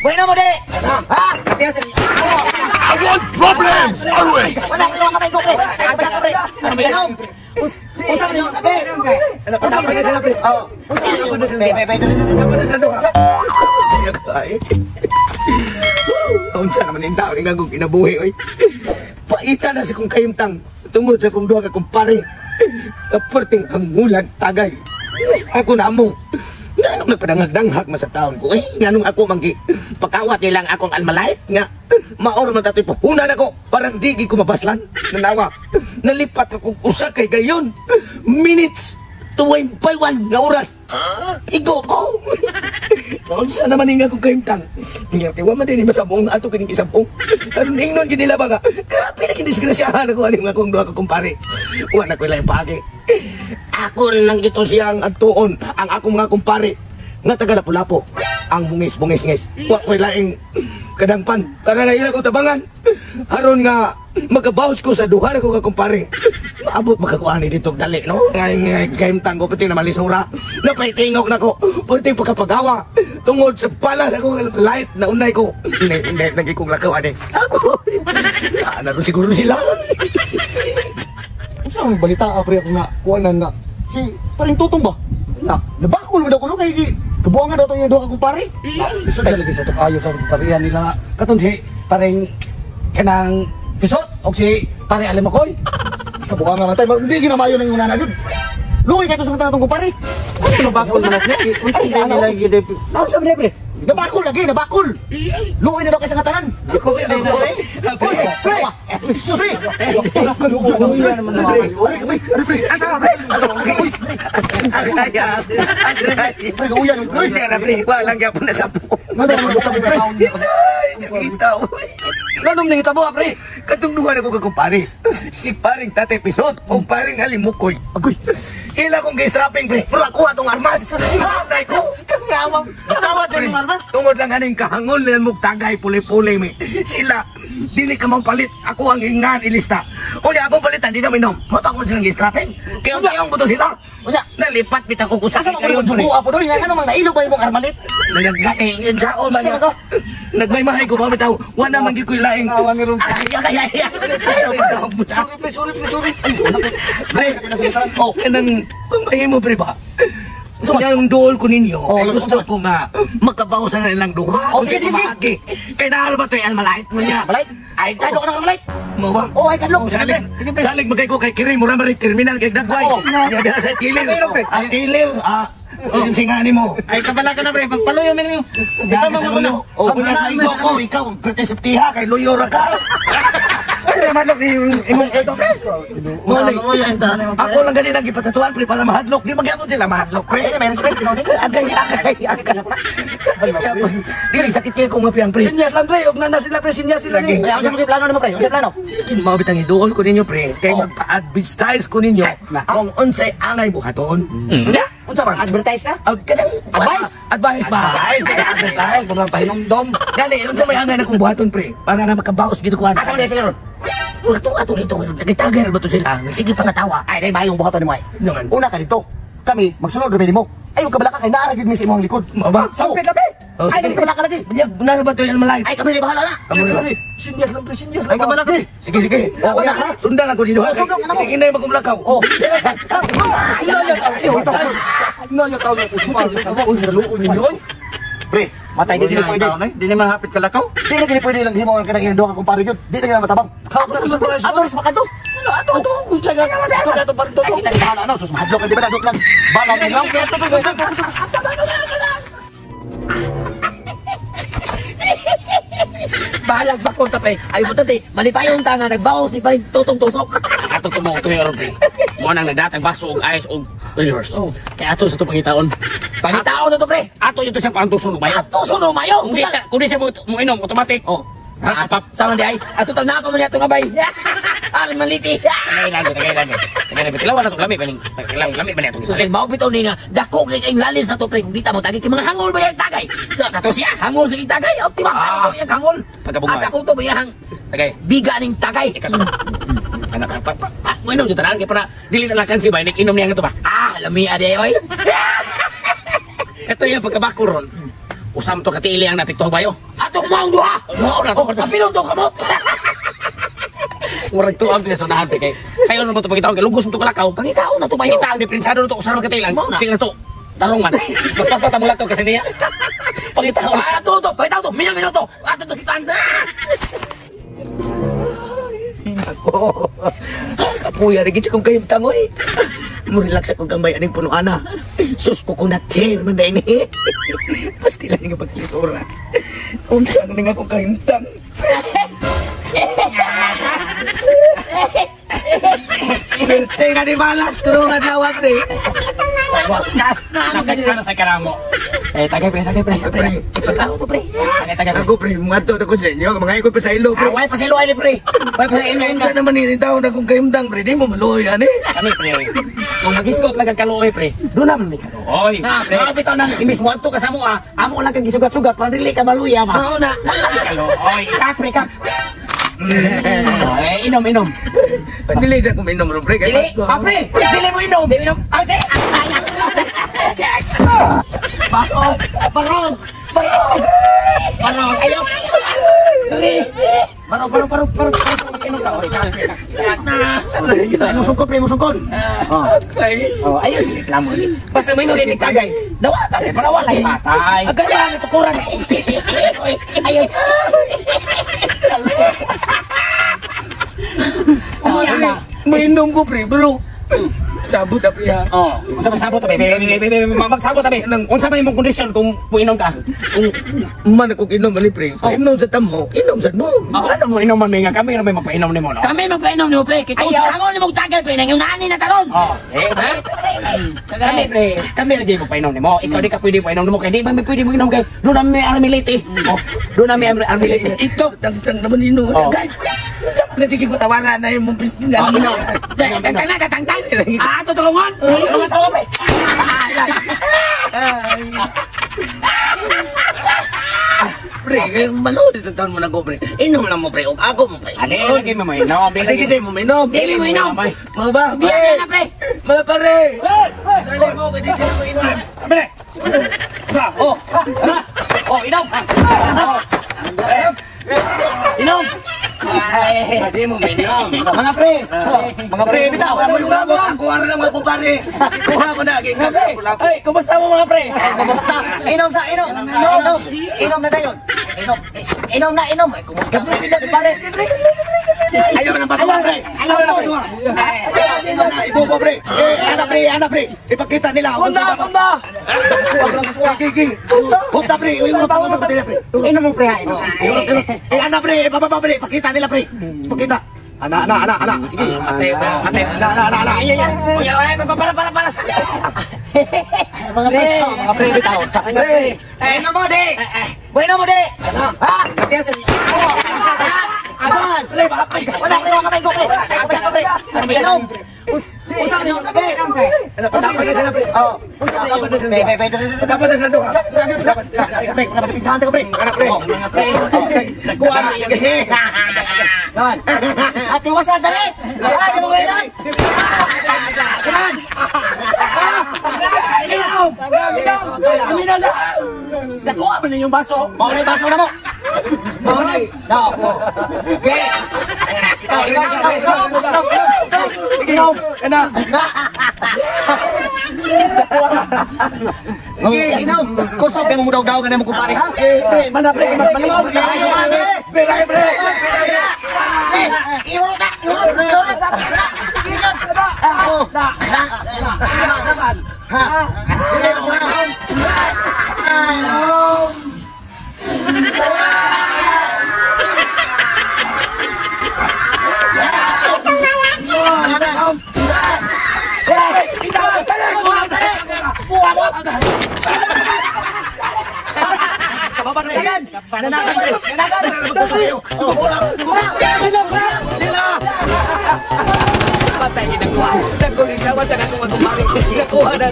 Bueno mo di. Ha? I want problems always. Wala ko yung kamay ko pre. Ano ba yan? Usa mo yung kape. Ano pa sa sila pre? Oo. Unsa naman yung tao nga kung kinabuhi oy. Paita na si kong kayumtang tungod sa kong duha ka kumpare. Kaperting hangulan tagay. Ako na mo. Nga nagpadangag-danghak sa taon ko eh. Nga nung ako manggi pakawat nilang akong almalait nga maor man tatoy puhunan ako parang di ko mabaslan. Nanawa. Nalipat ako usa kay gayon. Minutes 21 na oras. Igo ko. Unsa naman nga kong kayumtang. Nga tiwa man din masabong ato kining isabong. Aron ingnon gid nila ba nga. Grabe na kinisgrasyahan ako ani nga akong duha ka kumpare. Wa na ko lain pagi. Ako lang ito siyang atuon ang akong mga kumpare nga taga Lapu-Lapu ang bungis-bungis-ngis. Wa ko'y laing kadangpan para na ila ko tabangan aron nga magabawas ko sa duha ko ka kumpare. Maabot makakuha ni dito dali no. Ngay kayumtang ko pati na malisura. Napaitingok na ko pati pagkapagawa tungod sa palas ako light na unay ko. Hindi kong lakaw ani. Ako. Ana ko siguro sila. Unsa ang balita apre ako nga kuanan nga si paring tutong ba? Nabakol mo daw ko kay kabuangan daw to yung duha ka kumpare. Gusto talaga sa tukayo sa parihan nila katon si paring kanang pisot o si pare Alimakoy. Basta buangan man tayo, hindi ginamayo na yung una na gud. Luoy kay to sa tanong kumpare. Ano bakol man ako? Unsa hindi nila gid. Naon sa mga pre? Nabakol lagi, nabakol. Luoy na daw kay sa ngatanan. Ako sa dito. Pre. Susi. Nanong nang itabo, pre. Katungduhan ako kakumpare. Si paring Tate Pisot o paring Alimukoy. Agoy. Ila kong gay-strapping, pre. Pero ako atong armas. Hanay ko. Kasi awang. Kasawat din yung armas. Tungod lang aning kahangol nila mong tagay puli-puli, me. Sila, dili ka mang palit. Ako ang ingan ilista. O niya, akong palitan, di na minom. Mata ko silang gay-strapping. Kaya ko to sila. Unya. Nalipat bita ko Asa mo kayo dugo apo doy nga ano mang nailog ba imong armalit? Nagagaing yun sa o man. Sino to? Nagmaymahay ko ba bitaw? Wala man gid ko'y laing. Awan ni ron. Sorry. Pre, kaya sa ngatanan. Oh, Kanang kumahin mo pre ba? So, yung dool ko ninyo, ay gusto ko nga magkabawasan na nilang duha. Oh, sige. Kaya nahal ba ito yung almalait mo niya? Malait? Ay, kadlok na malait. Mo ba? Oh, ay kadlok. Salig magay ko kay Kiri, mura marig terminal kay Dagway. Oo. Yan dala sa kilil. Ang kilil, yung singani mo. Ay kabala ka na pre, pagpaluyo min mo. Ikaw mamuno. O kunya ikaw, pertisiptiha kay Loyora ka. Ay madlok ni imong ito pre. Ako lang ganun ang ipatatuan pre para mahadlok. Di magyapon sila mahadlok pre. May respect no. Agay. Dili sakit kayo kung mapiang pre. Sinyas lang pre, ug na sila pre, sinyas sila ni. Ay, ako sa plano nimo pre. Unsa plano? Mao bitang iduol ko ninyo pre. Kay magpa-advertise ko ninyo kung unsay angay buhaton. Unsa ba? Advertise ka? Kadang advice ba? Advertise, mga pahinumdom. Dali, unsa may angay na kung buhaton pre para na makabaos gid ko ana. Asa man sila ron? Ato dito. Tagay ba to sila? Sige pangatawa. Ay, dai bayong buhaton nimo ay. Naman. Una ka dito. Kami magsunod rin mo. Ayaw ka bala ka kay naara gid mi sa imong likod. Mo ba? Sampai ka pre. Ay, dai ka lagi. Bunar ba to yung malay? Ay, kami ni bahala na. Sinyas lang pre, sinyas. Ay, kabala ka. Sige. Oo, na ha. Sundan ako dito. Sundan ka na mo. Hinay magumlakaw. Oh. Pre, matay di pwede. Di naman hapit ka lakaw. Di na gini pwede lang himo ang kanang duha ka kumpare gyud. Di na gina matabang. Atos pa kadto. Ato unsa nga ato dato pa dito. Kita di bahala no sus mahadlok di ba dadok lang. Bala ni lang kay Bahalag ba ko tapay? Ay mo tati, malipayong tanga nagbawas ni paring tutong tusok. Ato tumo to yung pre. Mo nang nagdatag baso og ice og reverse. Kaya ato sa to pangitaon. Pangitaon na to pre. Ato yung to siyang pantuson og bayo. Ato suno mayo. Kung di siya mo inom automatic. Oh. Sama di ay. Ato tal na pa man yato ngabay. Al maliti. Tagay lang. Tilawan na to lami baning. Lami ba niya to? Susil mao bitaw ni nga dako kay kay lalin sa to pre kung dita mo tagay kay mga hangol ba yang tagay. Kato siya hangol sa tagay optimasan ko yang hangol. Asa ko to bayang Tagay. biga ning tagay. Anak apa? Mo inom jud tanan kay para dili na lakan si bay nik inom niya nga to ba. Lami ade oy. Ito yung pagkabako ron. usam to katili ang napiktuhog bayo. Ato kumaong duha. Mao na to. Kapilong to kamot. Murag tuang din sa nahan kay. Sayo na mo to pagitaw kay lugos mo to kalakaw. Pangitaon na to bayo. Kita ang diferensyado to usaron katilang. Mao na. Tingnan to. Tarong man. Basta pa tamo to kasi niya. Pagitaw. Ato to, pangitaon to. Minuto. Ato to kitaan. Ako. Kapuya na gitsa kong kayimtang, oy. Murelax ako gambay aning puno ana. Sus ko kunatin man dahil ni. Pasti lang nga pagkilitora. Unsa na nga akong kayimtang. Swerte nga di balas. Tulungan na wag ni. Sa wakas na nakakita sa karamo. Tagay pre. Ipagkano to, pre. Tagay. Ako pre, mga to ako sa inyo. Mga ikot pa sa ilo pre. Away pa silo ani pre. Way pa ino. Unsa naman ni taon akong kayimtang pre. Di mo maluoy ani. Kami pre. Kung mag-iskot lang ang kaluoy pre. Do naman may kaluoy. Na bitaw nang imis mo adto ka sa mo amo lang kang gisugat-sugat para dili ka maluya ma. Mao na. Kaluoy. Pre kak. Inom. Dili sa kong inom ro pre. Dili. Pre. Dili mo inom. Dili inom. Ate. Barong. Ayaw. Dali. Barong. Inom ka. Oy, kak. Musungkod. Ayaw si reklamo ni. Basta mo inom ni tagay. Dawata rin para wala patay. Agad na ito kurang. Ayaw. Mainom ko pre, bro. Sabot na pre ha. Unsa may sabot tabi? Magsabot tabi. Unsa may imong kondisyon kung puinom ka? Kung man akong inom ani pre, inom sa tamo, inom sa mo. Ano mo inom man may nga kami may magpainom nimo no? Kami magpainom ni mo, pre. Kita sa hangon ni mo tagay, pre. Nang yung nani na talon. Kami lagi mo painom nimo. Ikaw di ka pwede painom nimo kay di man may pwede mo inom kay do na may armilite. Do na may armilite. Ito, tang naman ino. Guys, na sige ko tawanan na yung pistin na. Tang. Ato tulungan. Tulungan pre. Pre, malodi sa taon mo na ko pre. Inom lang mo pre, o ako mo pre. Ade lagi mo inom. Ade kita mo inom. Dili mo inom. Mga ba? Biya na, pre. Mga pare. Dali mo, pwede ka mo inom. Pre. Inom. Inom. Ade mo inom. Mga pre. Mga pre, bitaw. Ako ano lang mga kumpare. Kuha ko na. Ay, kumusta mo mga pre? Kumusta? Inom na tayo. Inom na. Kumusta? Pare. Ayaw na pasok pre. Ayaw na pasok. Ibo po pre. Anak pre. Ipakita nila. Punta. Gigi. Punta pre. Yung mga pasok pre. Inom mo pre. Anak pre. Ipababa pre. Pakita nila pre. Pakita. Anak. Sige. Ate. Ala. Para. Mga pre, bitaw. Inom mo de. Bueno mo de. Ha? Asan? Wala kamay ko pre. Inom. Usap niyo kape. Usap niyo pre. Dapat na sa doha. Pigsahan ko pre. Anak pre. Kuha na. Kawan. Ati wasan dali. Di mo ngayon. Kaman. Amina na. Nakuha mo na yung baso. Mau na baso na mo. Mau na. Okay. Ikaw. Sige. Anak. Inom. Kusog kayo mo daw ka na mo kumpare ha. Pre, mana pre, magbalik. Pre. Iurot. Patay niya nakuha. Nakuha sa nakuha kumari. Nakuha na